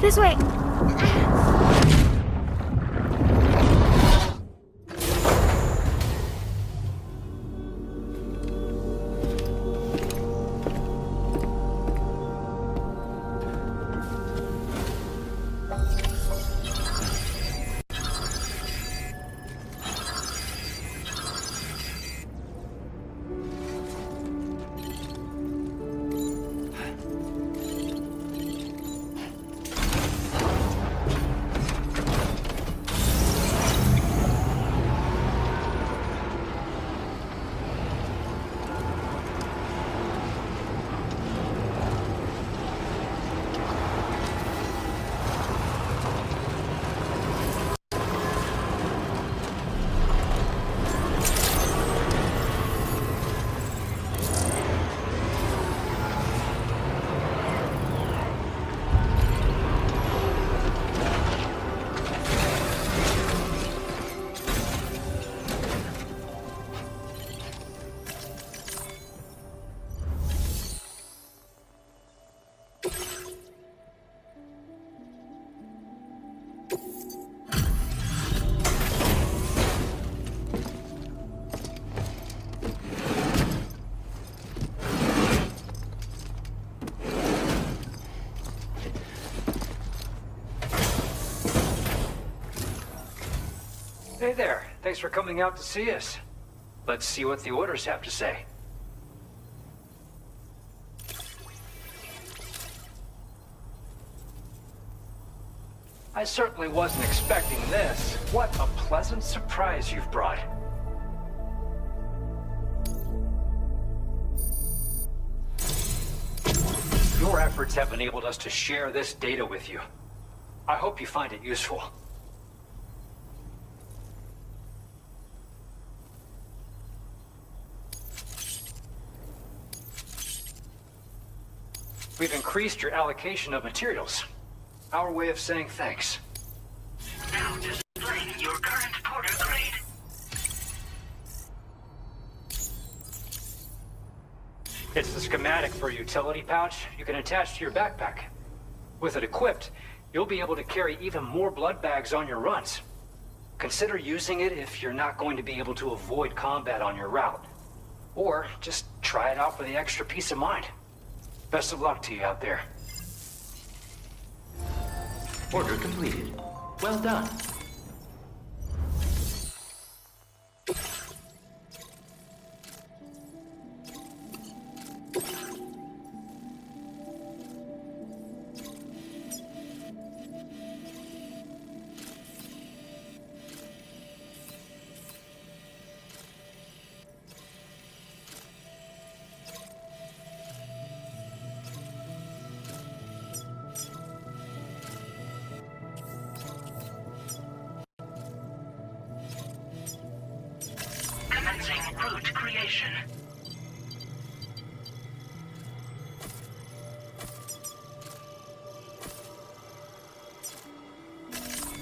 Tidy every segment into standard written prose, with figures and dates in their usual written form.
This way. Hey there, thanks for coming out to see us. Let's see what the orders have to say. I certainly wasn't expecting this. What a pleasant surprise you've brought. Your efforts have enabled us to share this data with you. I hope you find it useful. We've increased your allocation of materials. Our way of saying thanks. Now displaying your current porter grade. It's the schematic for a utility pouch you can attach to your backpack. With it equipped, you'll be able to carry even more blood bags on your runs. Consider using it if you're not going to be able to avoid combat on your route. Or just try it out for the extra peace of mind. Best of luck to you out there. Order completed. Well done. Route creation.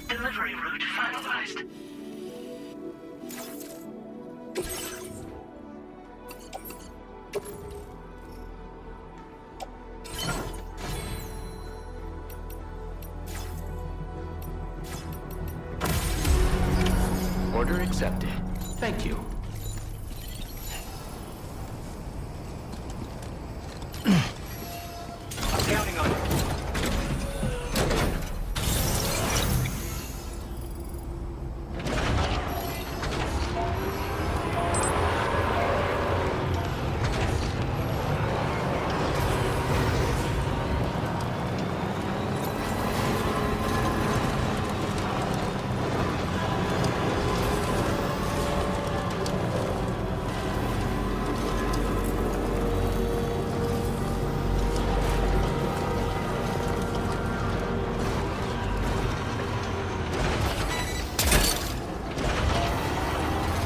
Delivery route finalized. Order accepted. Thank you. Counting on you.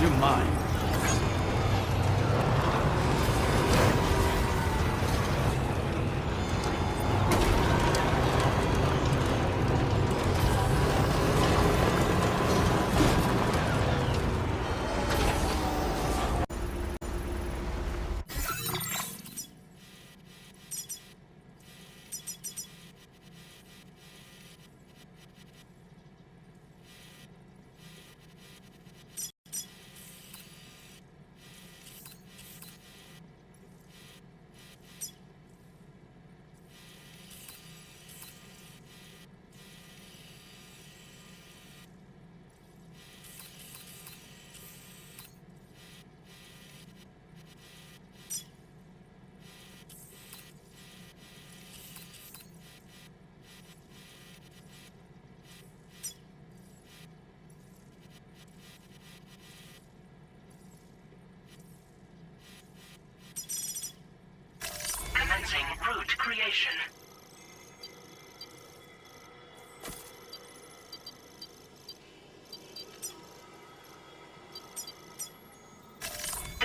You're mine.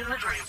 in the dream.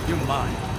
You're mine.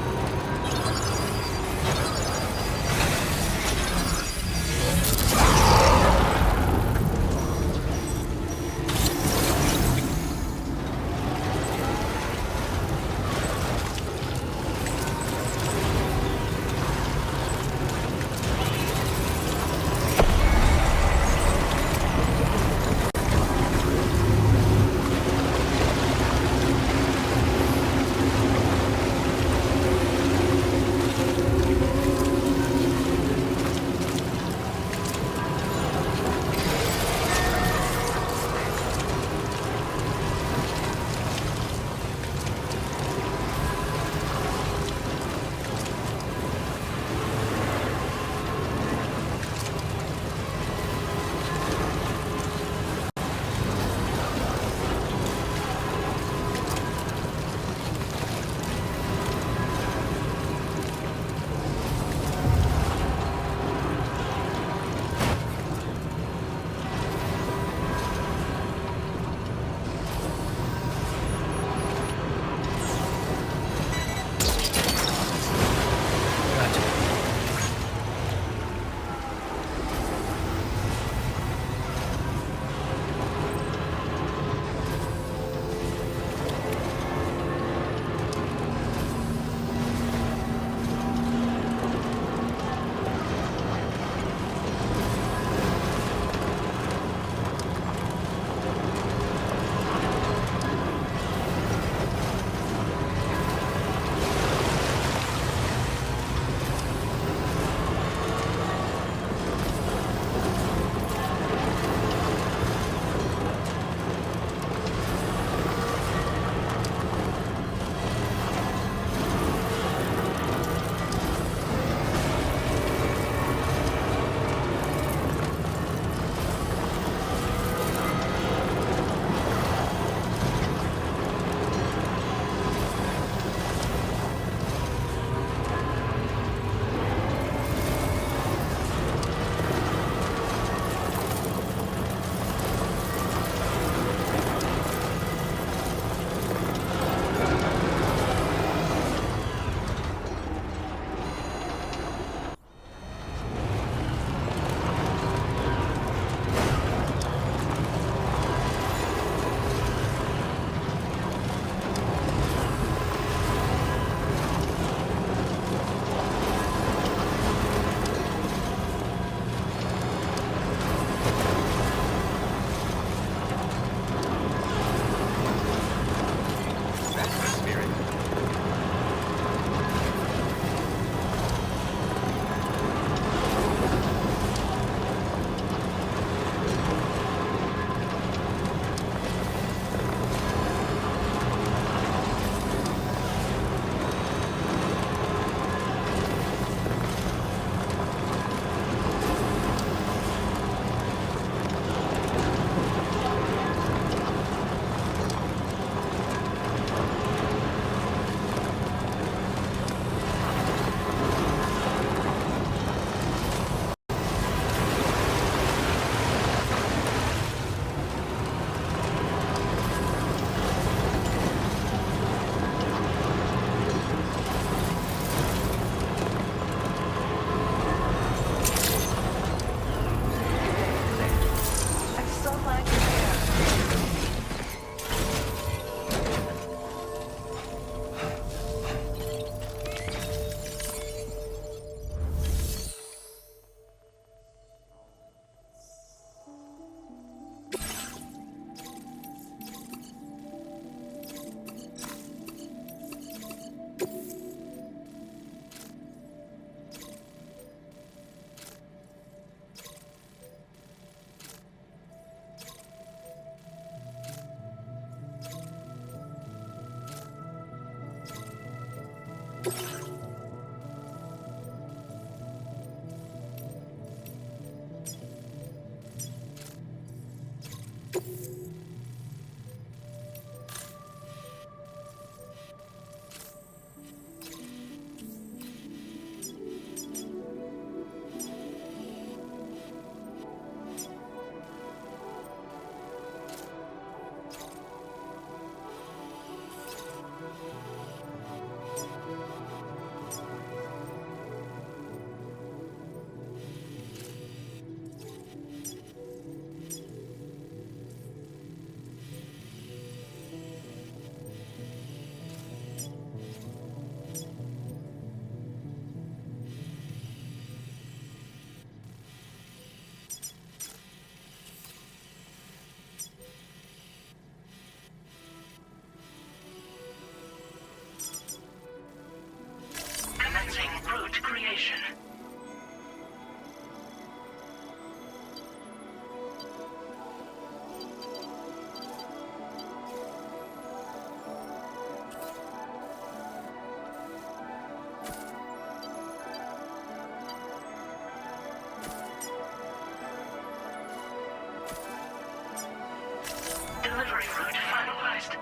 list.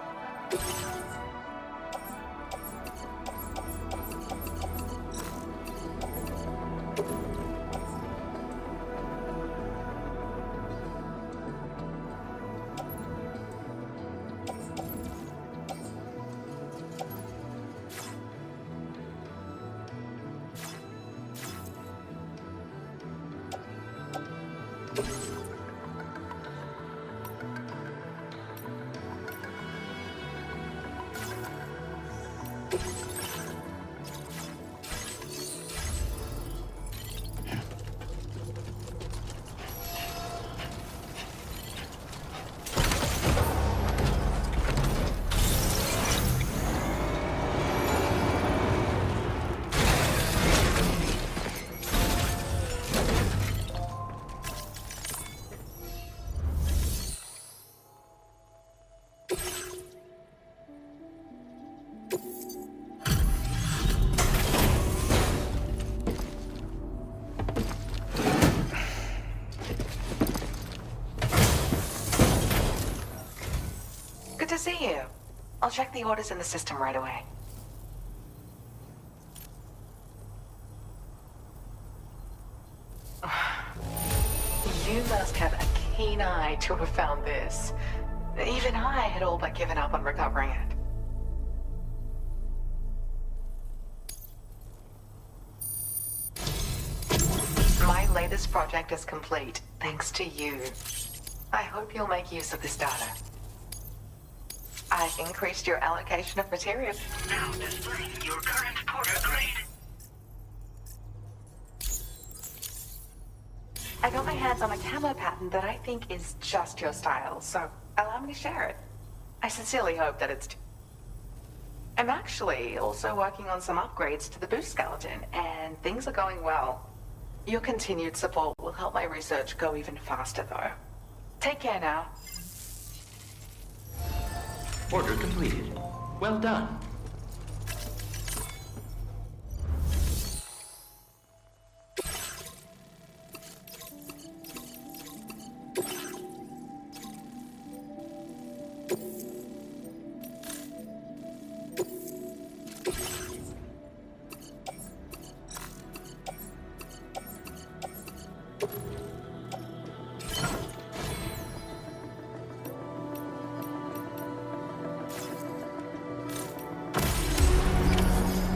Good to see you. I'll check the orders in the system right away. You must have a keen eye to have found this. Even I had all but given up on recovering it. My latest project is complete, thanks to you. I hope you'll make use of this data. I've increased your allocation of material. Now displaying your current porter grade. I got my hands on a camo pattern that I think is just your style, so allow me to share it. I sincerely hope that it's... I'm actually also working on some upgrades to the boost skeleton, and things are going well. Your continued support will help my research go even faster, though. Take care now. Order completed. Well done.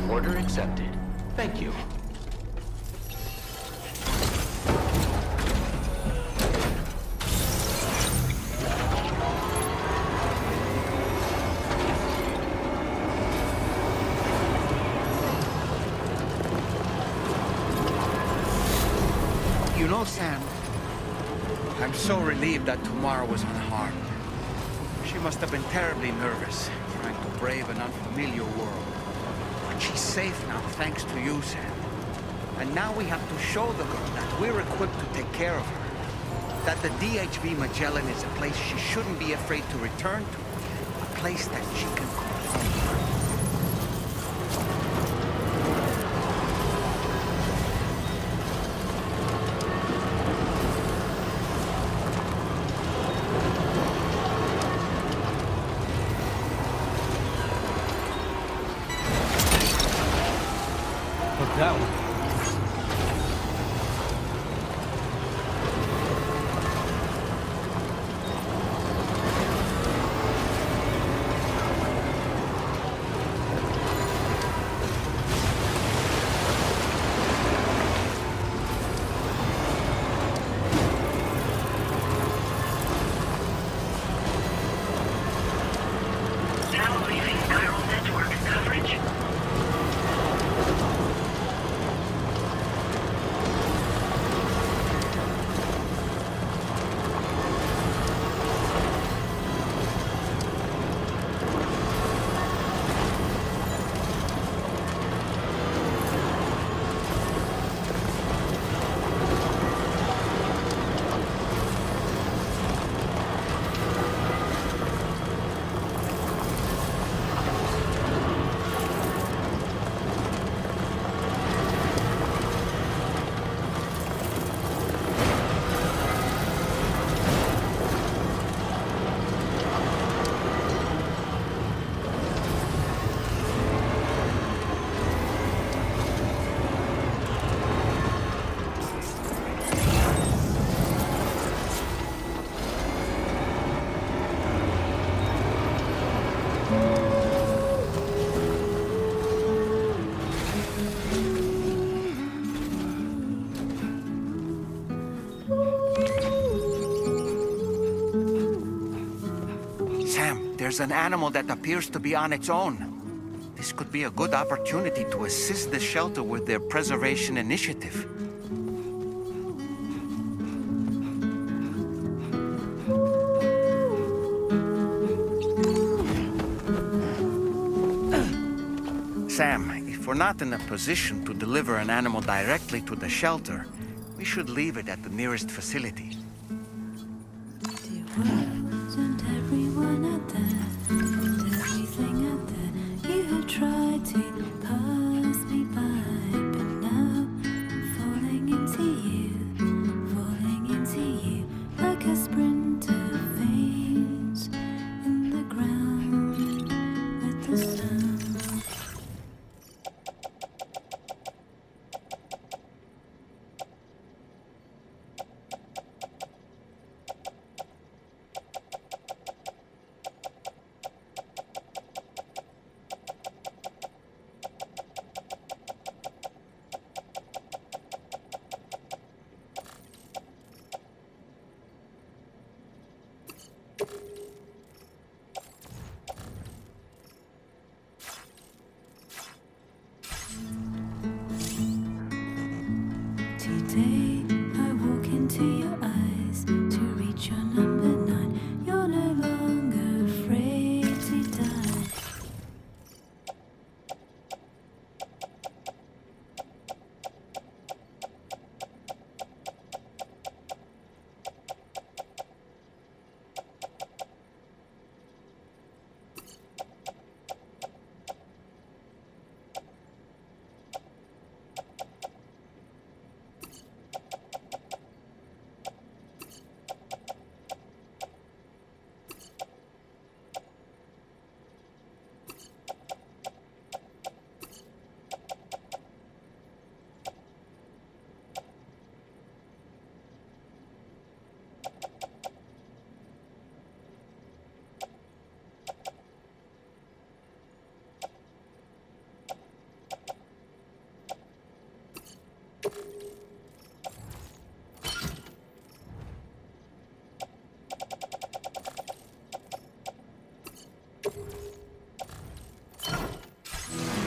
Order accepted. Thank you. You know, Sam, I'm so relieved that Tamara was unharmed. She must have been terribly nervous, trying to brave an unfamiliar world. But she's safe now, thanks to you, Sam. And now we have to show the girl that we're equipped to take care of her. That the DHV Magellan is a place she shouldn't be afraid to return to. A place that she can call home. Down. there's an animal that appears to be on its own. This could be a good opportunity to assist the shelter with their preservation initiative. Sam, if we're not in a position to deliver an animal directly to the shelter, we should leave it at the nearest facility. Dear world and everyone out there, and everything out there, you have tried to pass me by, but now I'm falling into you, like a sprinter faints in the ground with the sound. Today I walk into your eyes to reach your number 9. You're no longer afraid to die.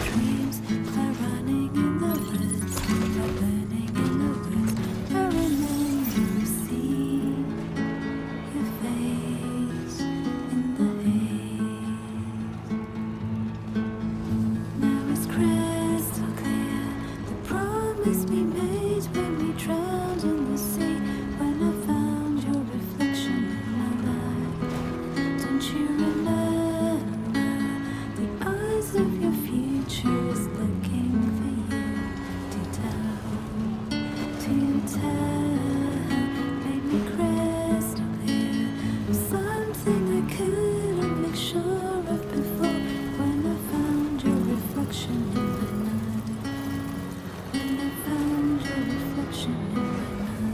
Dreams are running in the woods, are burning in the woods. I remember seeing your face in the haze. Now it's crystal clear, the promise we made when we drowned in the sea. When I found your reflection in my life, don't you remember? The eyes of your future is looking for you to tell. Made me crystal clear of something I couldn't make sure of before. When I found your reflection in the night. When I found your reflection in the night.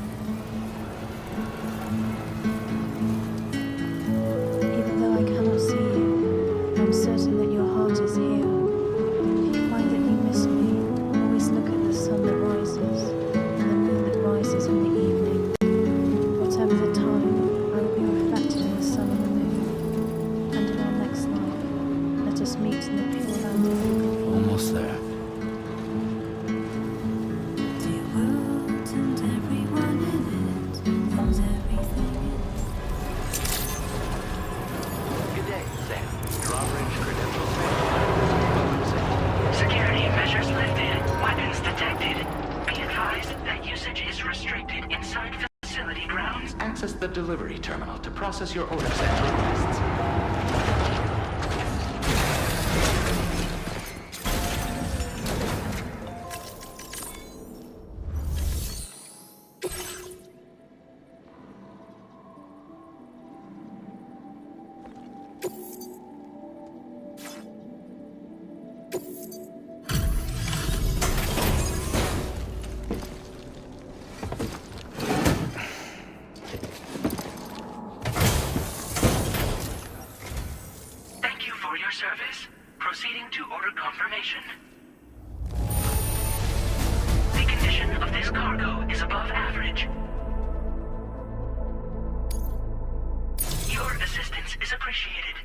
Even though I cannot see you, I'm certain that your heart is here. If you find that you miss me, always look at the sun that rises and the moon that rises in the evening. Whatever the time, I will be reflected in the sun and the moon. And in our next life, let us meet in the pure land of Waterfall. Almost there. Dear world and everyone in it, and everything in it. Good day, Sam. Your operation credentials match. Security measures lifted. Weapons detected. Be advised that usage is restricted inside facility grounds. Access the delivery terminal to process your orders and requests. Thank you for your service. Proceeding to order confirmation. The condition of this cargo is above average. Your assistance is appreciated.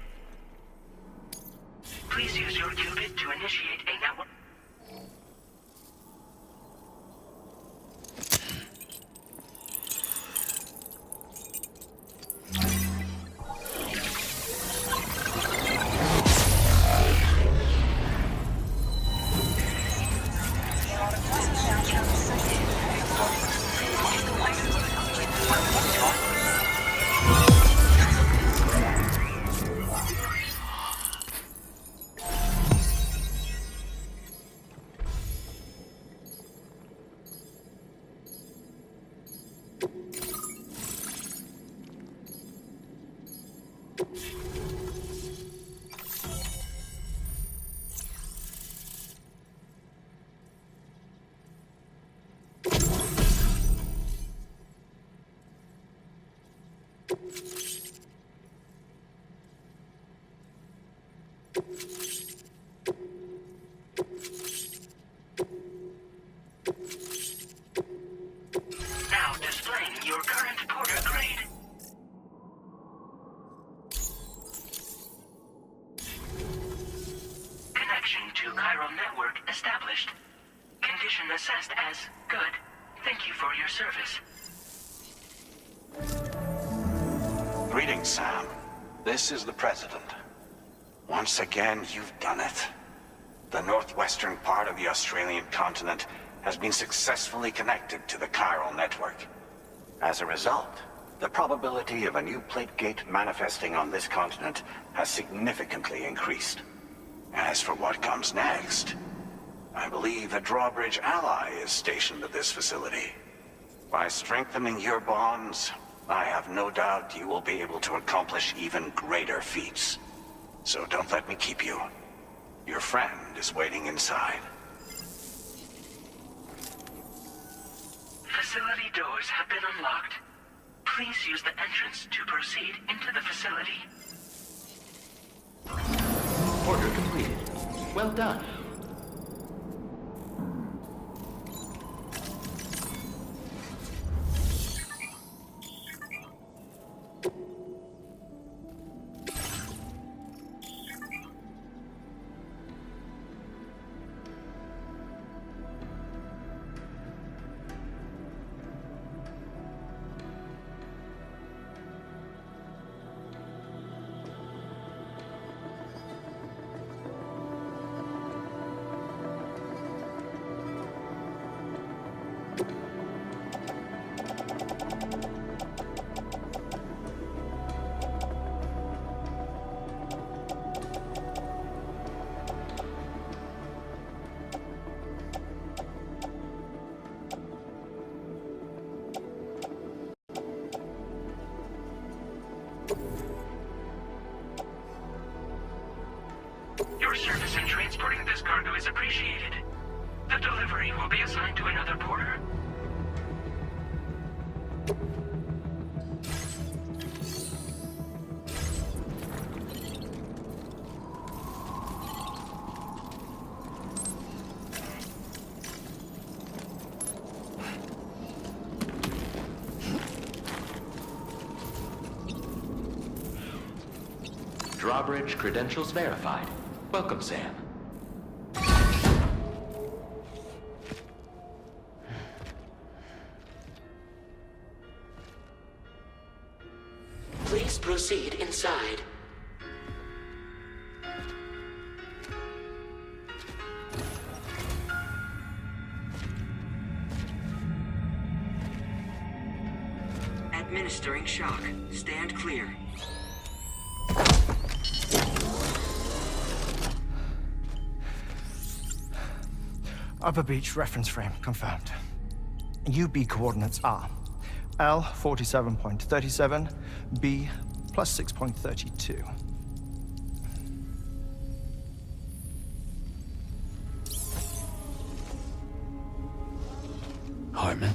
Now displaying your current porter grade. Connection to chiral network established. Condition assessed as good. Thank you for your service. Greetings, Sam. This is the President. Once again, you've done it. The northwestern part of the Australian continent has been successfully connected to the chiral network. As a result, the probability of a new plate gate manifesting on this continent has significantly increased. As for what comes next, I believe a drawbridge ally is stationed at this facility. By strengthening your bonds, I have no doubt you will be able to accomplish even greater feats. So don't let me keep you. Your friend is waiting inside. Facility doors have been unlocked. Please use the entrance to proceed into the facility. Order completed. Well done. Your service in transporting this cargo is appreciated. The delivery will be assigned to another porter. Drawbridge credentials verified. Welcome, Sam. Please proceed inside. Administering shock. Stand clear. Upper Beach reference frame confirmed. UB coordinates are L 47.37, B plus 6.32. Heartman?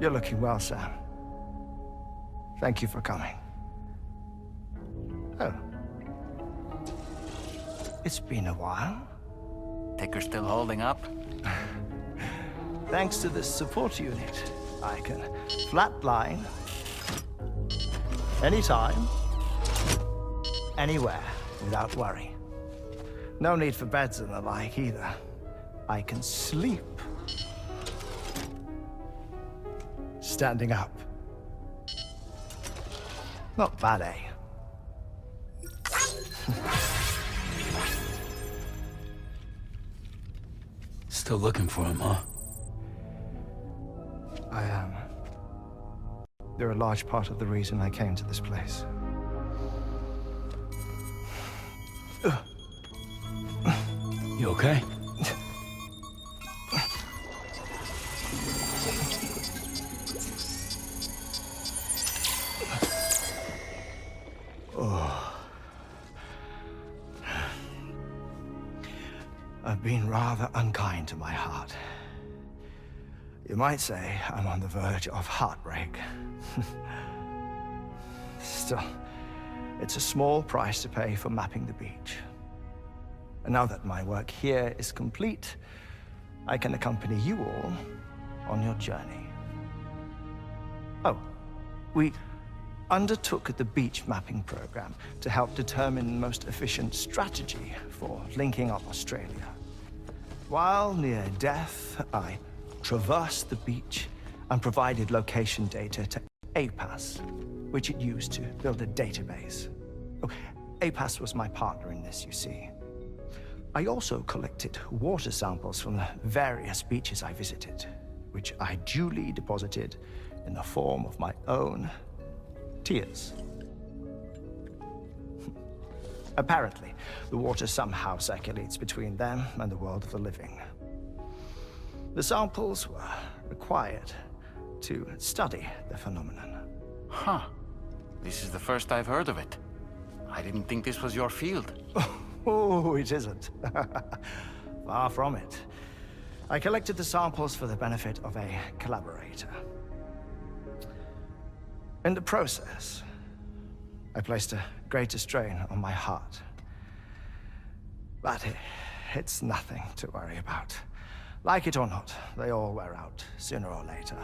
You're looking well, Sam. Thank you for coming. Oh. It's been a while. Ticker still holding up? Thanks to this support unit, I can flatline anytime, anywhere, without worry. No need for beds and the like either. I can sleep standing up. Not bad, eh? Still looking for him, huh? I am. They're a large part of the reason I came to this place. You okay? I've been rather unkind to my heart. You might say I'm on the verge of heartbreak. Still, it's a small price to pay for mapping the beach. And now that my work here is complete, I can accompany you all on your journey. Oh, we undertook the beach mapping program to help determine the most efficient strategy for linking up Australia. While near Death, I traversed the beach and provided location data to APAS, which it used to build a database. Oh, APAS was my partner in this, you see. I also collected water samples from the various beaches I visited, which I duly deposited in the form of my own tears. Apparently, the water somehow circulates between them and the world of the living. The samples were required to study the phenomenon. Huh. This is the first I've heard of it. I didn't think this was your field. Oh, it isn't. Far from it. I collected the samples for the benefit of a collaborator. In the process, I placed a greater strain on my heart. But it's nothing to worry about. Like it or not, they all wear out sooner or later.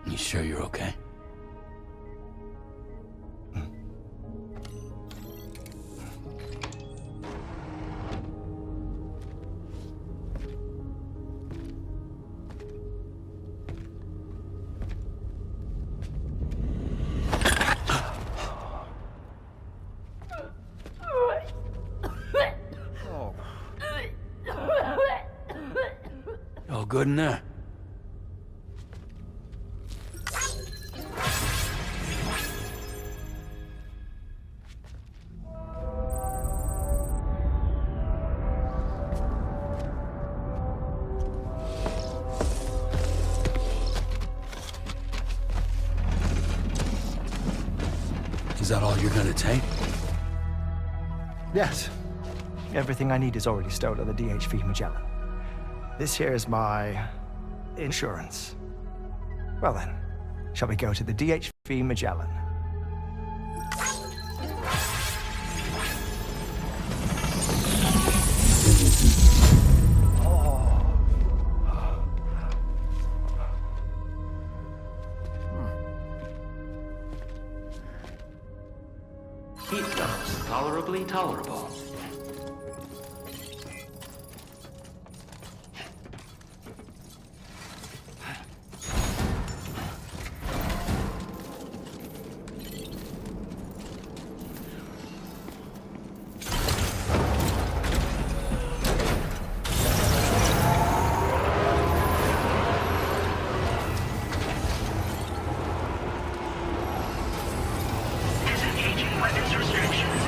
You sure you're okay? All good in there? Is that all you're gonna take? Yes. Everything I need is already stowed on the DHV Magellan. This here is my insurance. Well then, shall we go to the DHV Magellan? Heat levels tolerably tolerable. Disengaging weapons restrictions.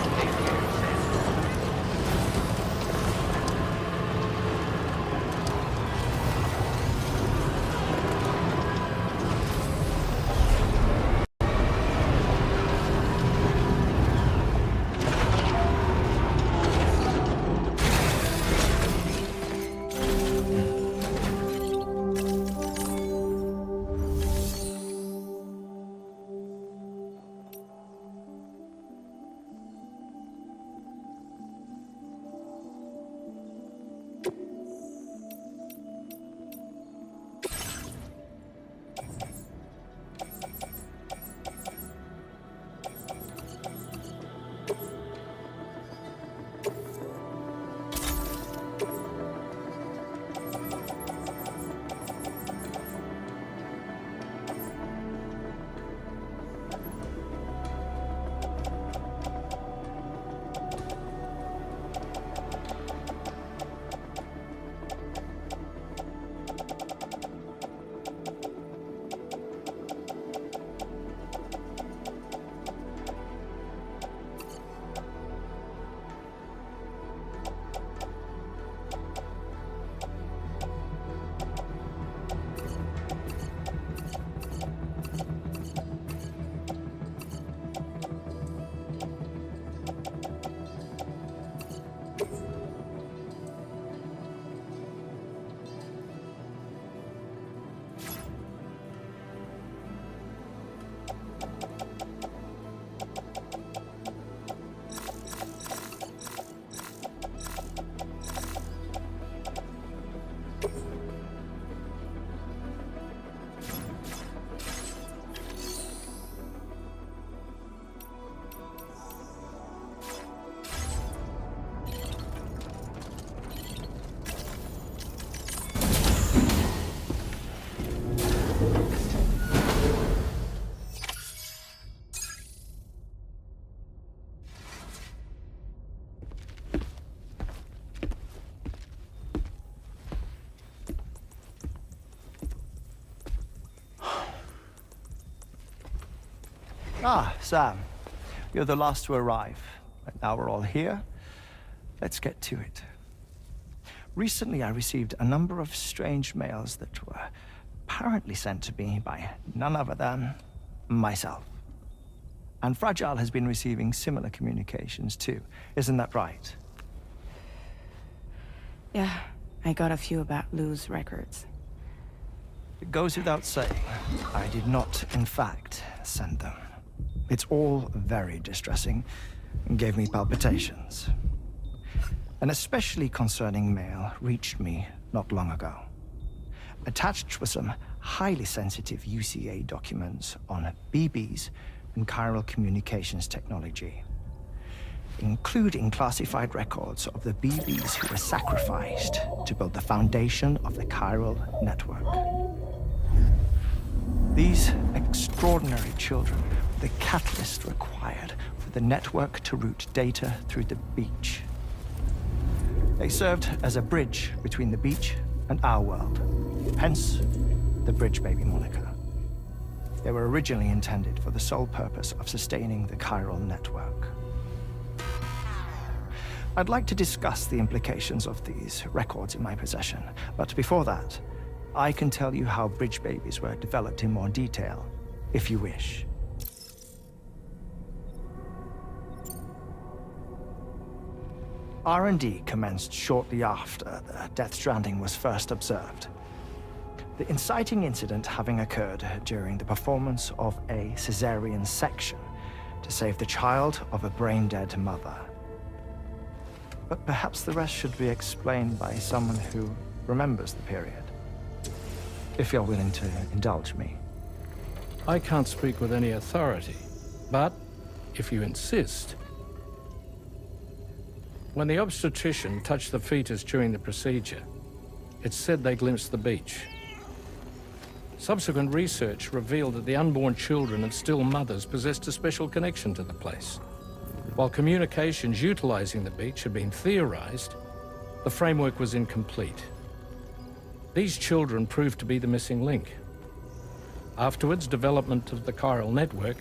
Ah, Sam. You're the last to arrive. But now we're all here. Let's get to it. Recently, I received a number of strange mails that were apparently sent to me by none other than myself. And Fragile has been receiving similar communications too. Isn't that right? Yeah, I got a few about Lou's records. It goes without saying, I did not, in fact, send them. It's all very distressing and gave me palpitations. An especially concerning mail reached me not long ago. Attached were some highly sensitive UCA documents on BBs and chiral communications technology, including classified records of the BBs who were sacrificed to build the foundation of the chiral network. These extraordinary children were the catalyst required for the network to route data through the beach. They served as a bridge between the beach and our world, hence the Bridge Baby moniker. They were originally intended for the sole purpose of sustaining the chiral network. I'd like to discuss the implications of these records in my possession, but before that, I can tell you how Bridge Babies were developed in more detail, if you wish. R&D commenced shortly after the Death Stranding was first observed. The inciting incident having occurred during the performance of a cesarean section to save the child of a brain-dead mother. But perhaps the rest should be explained by someone who remembers the period. If you're willing to indulge me. I can't speak with any authority, but if you insist. When the obstetrician touched the fetus during the procedure, it's said they glimpsed the beach. Subsequent research revealed that the unborn children and still mothers possessed a special connection to the place. While communications utilizing the beach had been theorized, the framework was incomplete. These children proved to be the missing link. Afterwards, development of the chiral network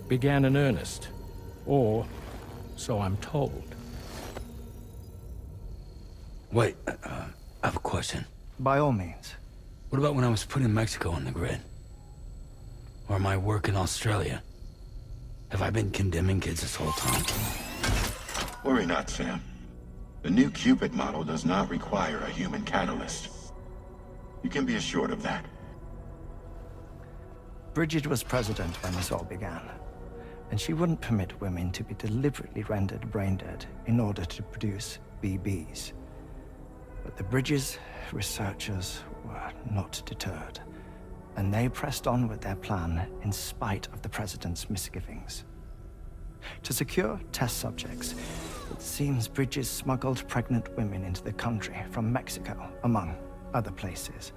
began in earnest, or so I'm told. Wait, I have a question. By all means. What about when I was putting Mexico on the grid? Or my work in Australia? Have I been condemning kids this whole time? Worry not, Sam. The new Cupid model does not require a human catalyst. You can be assured of that. Bridget was president when this all began, and she wouldn't permit women to be deliberately rendered brain-dead in order to produce BBs. But the Bridges researchers were not deterred, and they pressed on with their plan in spite of the president's misgivings. To secure test subjects, it seems Bridges smuggled pregnant women into the country from Mexico, among other places.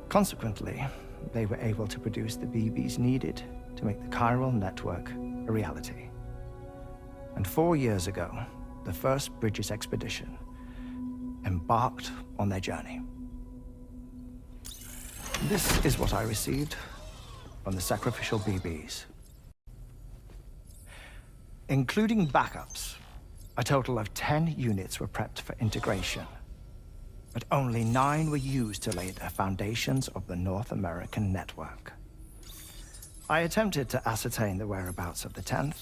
Consequently, they were able to produce the BBs needed to make the chiral network a reality. And 4 years ago, the first Bridges expedition embarked on their journey. This is what I received from the sacrificial BBs. Including backups, a total of 10 units were prepped for integration, but only 9 were used to lay the foundations of the North American network. I attempted to ascertain the whereabouts of the 10th,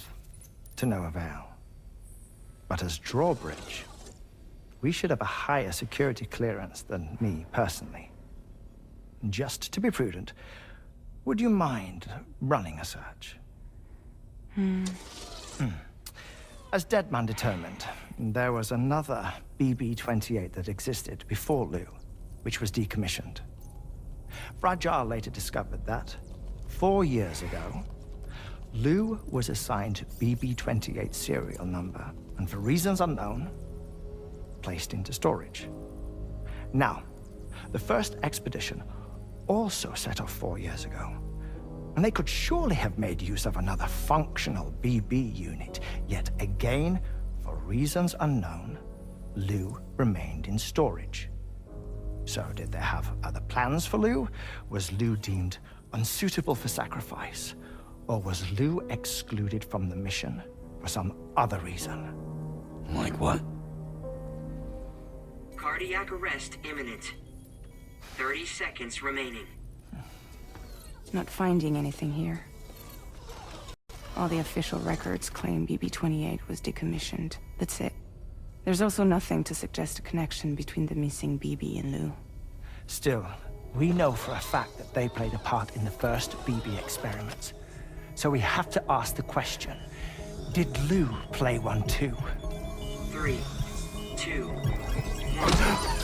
to no avail. But as drawbridge, we should have a higher security clearance than me personally. Just to be prudent, would you mind running a search? As Deadman determined, there was another BB-28 that existed before Lou, which was decommissioned. Fragile later discovered that, 4 years ago, Lou was assigned BB-28 serial number, and for reasons unknown, placed into storage. Now, the first expedition also set off 4 years ago, and they could surely have made use of another functional BB unit, yet again, for reasons unknown, Lou remained in storage. So did they have other plans for Lou? Was Lou deemed unsuitable for sacrifice? Or was Lou excluded from the mission for some other reason? Like what? Cardiac arrest imminent. 30 seconds remaining. Not finding anything here. All the official records claim BB-28 was decommissioned. That's it. There's also nothing to suggest a connection between the missing BB and Lou. Still, we know for a fact that they played a part in the first BB experiments. So we have to ask the question, did Lou play one too? 3, 2, 1.